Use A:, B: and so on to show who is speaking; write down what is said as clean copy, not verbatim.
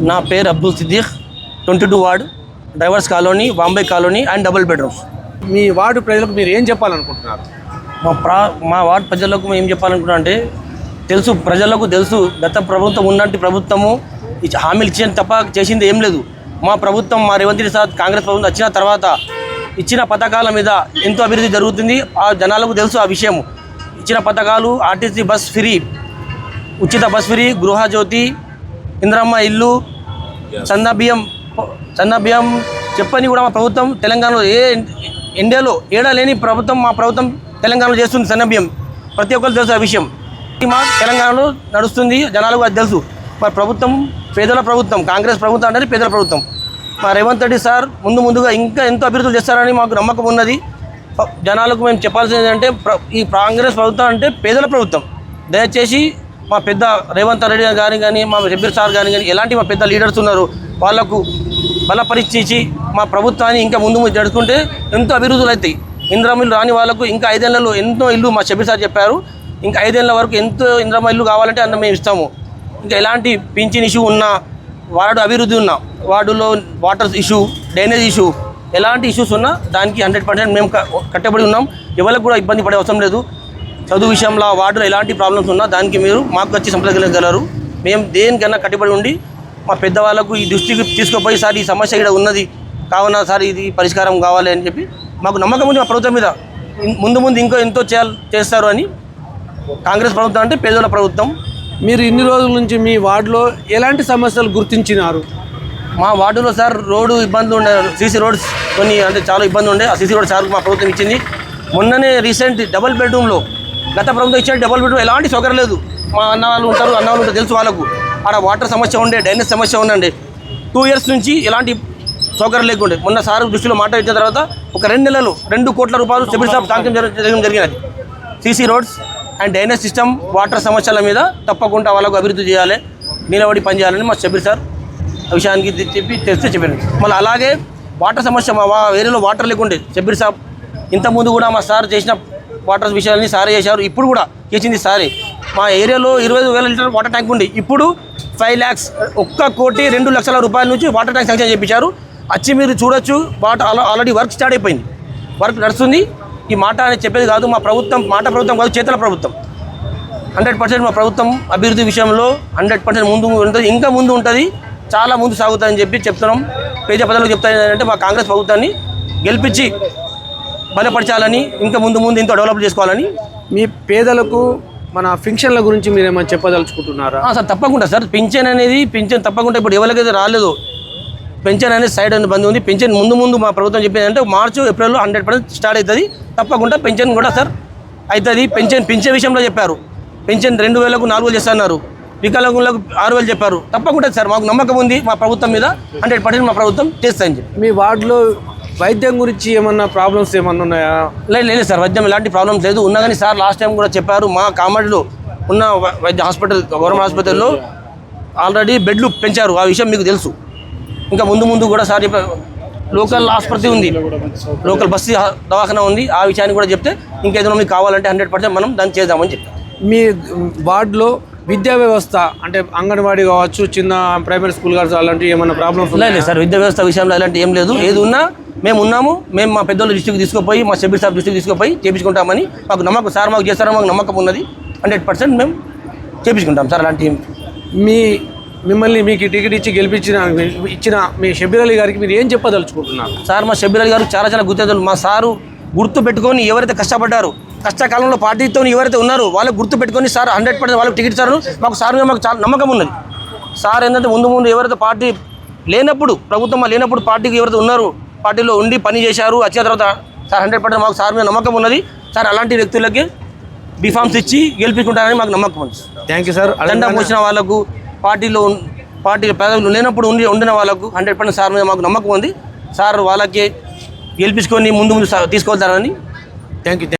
A: నా పేరు Abdul Siddiq 22 ward drivers colony Bombay colony and double bedrooms.
B: మీ వార్డు ప్రజలకు మీరు ఏం చెప్పాలనుకుంటున్నారు?
A: మా వార్డు ప్రజలకు మేము ఏం చెప్పాలనుకుంటున్నా అంటే ప్రజలకు తెలుసు గత ప్రభుత్వం ఉన్నట్టు ప్రభుత్వము హామీలు ఇచ్చిన తప్ప చేసింది ఏం లేదు. మా ప్రభుత్వం మా రేవంత్ రెడ్డి సార్ కాంగ్రెస్ ప్రభుత్వం వచ్చిన తర్వాత ఇచ్చిన పథకాల మీద ఎంతో అభివృద్ధి జరుగుతుంది. ఆ జనాలకు తెలుసు ఆ విషయం. ఇచ్చిన పథకాలు ఆర్టీసీ బస్ ఫ్రీ, ఉచిత బస్ ఫ్రీ, గృహజ్యోతి, ఇంద్రమ్మ ఇల్లు, సన్న బియ్యం చెప్పని కూడా మా ప్రభుత్వం తెలంగాణలో ఇండియాలో ఏడా లేని ప్రభుత్వం మా ప్రభుత్వం తెలంగాణలో చేస్తుంది. సన్న బియ్యం ప్రతి ఒక్కరు తెలుసు ఆ విషయం. మా తెలంగాణలో నడుస్తుంది, జనాలకు అది తెలుసు. మా ప్రభుత్వం పేదల ప్రభుత్వం, కాంగ్రెస్ ప్రభుత్వం అంటే పేదల ప్రభుత్వం. మా రేవంత్ రెడ్డి సార్ ముందుగా ఇంకా ఎంతో అభివృద్ధి చేస్తారని మాకు నమ్మకం ఉన్నది. జనాలకు మేము చెప్పాల్సింది ఏంటంటే ఈ కాంగ్రెస్ ప్రభుత్వం అంటే పేదల ప్రభుత్వం. దయచేసి మా పెద్ద రేవంత్ రెడ్డి గారి కానీ మా షబ్బీర్ సార్ కానీ ఎలాంటి మా పెద్ద లీడర్స్ ఉన్నారు వాళ్లకు బలపరిచి మా ప్రభుత్వాన్ని ఇంకా ముందు జరుపుకుంటే ఎంతో అభివృద్ధులు అవుతాయి. ఇంద్రమిల్లు రాని వాళ్ళకు ఇంకా 5 ఏళ్లలో ఎంతో ఇల్లు మా షబ్బీర్ సార్ చెప్పారు. ఇంకా 5 ఏళ్ల వరకు ఎంతో ఇంద్రమ్మ ఇల్లు కావాలంటే అన్న మేము ఇస్తాము. ఇంకా ఎలాంటి పింఛన్ ఇష్యూ ఉన్నా, వార్డు అభివృద్ధి ఉన్నా, వార్డులో వాటర్ ఇష్యూ, డ్రైనేజ్ ఇష్యూ, ఎలాంటి ఇష్యూస్ ఉన్నా దానికి 100% మేము కట్టబడి ఉన్నాం. ఎవరికి కూడా ఇబ్బంది పడే అవసరం లేదు. చదువు విషయంలో వార్డులో ఎలాంటి ప్రాబ్లమ్స్ ఉన్నా దానికి మీరు మాకు వచ్చి సంప్రదించగలరు. మేము దేనికన్నా కట్టుబడి ఉండి మా పెద్దవాళ్ళకు ఈ దృష్టికి తీసుకుపోయి సార్ ఈ సమస్య ఇక్కడ ఉన్నది కావున సార్ ఇది పరిష్కారం కావాలి అని చెప్పి మాకు నమ్మకం ఉంది మా ప్రభుత్వం మీద. ముందు ఇంకా ఎంతో చేస్తారు అని. కాంగ్రెస్ ప్రభుత్వం అంటే పేదల ప్రభుత్వం.
B: మీరు ఇన్ని రోజుల నుంచి మీ వార్డులో ఎలాంటి సమస్యలు గుర్తించినారు?
A: మా వార్డులో సార్ రోడ్డు ఇబ్బందులు ఉండే, సీసీ రోడ్స్ కొన్ని అంటే చాలా ఇబ్బంది ఉండే. ఆ సీసీ రోడ్ సార్ మా ప్రభుత్వం ఇచ్చింది. మొన్ననే రీసెంట్ డబుల్ బెడ్రూమ్లో గత ప్రభుత్వం ఇచ్చిన డబుల్ బెడ్రూమ్ ఎలాంటి సౌకర్యం లేదు. మా అన్నవాళ్ళు ఉంటారు తెలుసు వాళ్ళకు. ఆడ వాటర్ సమస్య ఉండే, డ్రైనేజ్ సమస్య ఉండండి. 2 years నుంచి ఎలాంటి సౌకర్యం లేకుండే. మొన్న సార్ దృష్టిలో మాట ఇచ్చిన తర్వాత ఒక 2 నెలలు 2 కోట్ల రూపాయలు షబ్బీర్ సాబ్ శాంక్షన్ జరిగినది. CC roads and drainage system, water సమస్యల మీద తప్పకుండా వాళ్ళకు అభివృద్ధి చేయాలి, నిలబడి పనిచేయాలని మా షబ్బీర్ సార్ విషయానికి చెప్పారు. మళ్ళీ అలాగే వాటర్ సమస్య మా ఏరియాలో వాటర్ లేకుండే. షబ్బీర్ సాబ్ ఇంతకుముందు కూడా మా సార్ చేసిన వాటర్ విషయాన్ని సారే చేశారు. ఇప్పుడు కూడా చేసింది సారే. మా ఏరియాలో 25,000 లీటర్ వాటర్ ట్యాంక్ ఉంది. ఇప్పుడు 5 lakhs 1,02,00,000 రూపాయల నుంచి వాటర్ ట్యాంక్ శాంక్షన్ చేయించారు. వచ్చి మీరు చూడొచ్చు. ఆల్రెడీ వర్క్ స్టార్ట్ అయిపోయింది, వర్క్ నడుస్తుంది. ఈ మాట అనేది చెప్పేది కాదు. మా ప్రభుత్వం మాట ప్రభుత్వం కాదు, చేతల ప్రభుత్వం. 100% మా ప్రభుత్వం అభివృద్ధి విషయంలో 100% ముందు ఉంటుంది, ఇంకా ముందు ఉంటుంది, చాలా ముందు సాగుతుందని చెప్తున్నాం. పేద ప్రజలకు చెప్తానంటే మా కాంగ్రెస్ ప్రభుత్వాన్ని గెలిపించి బలపరచాలని, ఇంకా ముందు ఎంతో డెవలప్ చేసుకోవాలని.
B: మీ పేదలకు మన పెన్షన్ల గురించి మీరు ఏమైనా చెప్పదలుచుకుంటున్నారా?
A: సార్ తప్పకుండా సార్. పింఛన్ తప్పకుండా ఇప్పుడు ఎవరికైతే రాలేదో పెన్షన్ అనేది సైడ్ అని బంద్ ఉంది. పెన్షన్ ముందు మా ప్రభుత్వం చెప్పేది అంటే మార్చి ఏప్రిల్లో 100% స్టార్ట్ అవుతుంది. తప్పకుండా పెన్షన్ కూడా సార్ అవుతుంది. పెన్షన్ విషయంలో చెప్పారు. పెన్షన్ 2,000కు 4,000 చేస్తున్నారు. వికలాంగులకు 6,000 చెప్పారు. తప్పకుండా సార్ మాకు నమ్మకం ఉంది మా ప్రభుత్వం మీద. 100% మా ప్రభుత్వం చేస్తాయని చెప్పి.
B: మీ వార్డులో వైద్యం గురించి ఏమన్నా ప్రాబ్లమ్స్ ఏమన్నా ఉన్నాయా?
A: లేదు సార్, వైద్యం ఎలాంటి ప్రాబ్లమ్స్ లేదు. ఉన్నా కానీ సార్ లాస్ట్ టైం కూడా చెప్పారు. మా కామాడిలో ఉన్న వైద్య హాస్పిటల్, గవర్నమెంట్ హాస్పిటల్లో ఆల్రెడీ బెడ్లు పెంచారు. ఆ విషయం మీకు తెలుసు. ఇంకా ముందు కూడా సార్ లోకల్ ఆసుపత్రి ఉంది, లోకల్ బస్సు దవాఖానా ఉంది. ఆ విషయాన్ని కూడా చెప్తే ఇంకేదైనా మీకు కావాలంటే 100% మనం దాన్ని చేద్దామని చెప్పి.
B: మీ వార్డులో విద్యా వ్యవస్థ అంటే అంగన్వాడీ కావచ్చు, చిన్న ప్రైమరీ స్కూల్ కావచ్చు, అలాంటివి ఏమైనా ప్రాబ్లమ్స్
A: లేదు సార్. విద్యా వ్యవస్థ విషయంలో అలాంటి ఏం లేదు. ఏది ఉన్నా మేము ఉన్నాము. మేము మా పెద్దోళ్ళ దృష్టికి తీసుకుపోయి, మా షబ్బీర్ సాబ్ దృష్టికి తీసుకుపోయి చేయించుకుంటామని మాకు నమ్మకం. సార్ మాకు చేస్తారో మాకు నమ్మకం ఉన్నది. 100% మేము చేయించుకుంటాం సార్. అలాంటి మిమ్మల్ని మీకు టికెట్ ఇచ్చి ఇచ్చిన మీ షబ్బీర్ అలీ గారికి మీరు ఏం చెప్పదలుచుకుంటున్నారు? సార్ మా షబ్బీర్ అలీ గారు చాలా గుర్తు. మా సారు గుర్తు పెట్టుకొని ఎవరైతే కష్టపడ్డారు, కష్టకాలంలో పార్టీతో ఎవరైతే ఉన్నారో వాళ్ళకి గుర్తు పెట్టుకొని సార్ 100% వాళ్ళకి టికెట్ ఇచ్చారు. మాకు సార్ మీద మాకు చాలా నమ్మకం ఉన్నది. సార్ ఏంటంటే ముందు ఎవరైతే పార్టీ లేనప్పుడు, ప్రభుత్వం లేనప్పుడు పార్టీకి ఎవరైతే ఉన్నారో పార్టీలో ఉండి పని చేశారు. వచ్చిన తర్వాత సార్ 100% మాకు సార్ మీద నమ్మకం ఉన్నది. సార్ అలాంటి వ్యక్తులకి బీఫామ్స్ ఇచ్చి గెలిపించుకుంటారని మాకు నమ్మకం ఉంది.
B: Thank you sir.
A: జెండా పోసిన వాళ్ళకు, పార్టీ పదవులు లేనప్పుడు ఉండిన వాళ్ళకు 100% సార్ మీద మాకు నమ్మకం ఉంది. సార్ వాళ్ళకి గెలిపించుకొని ముందు తీసుకెళ్తారని.
B: Thank you.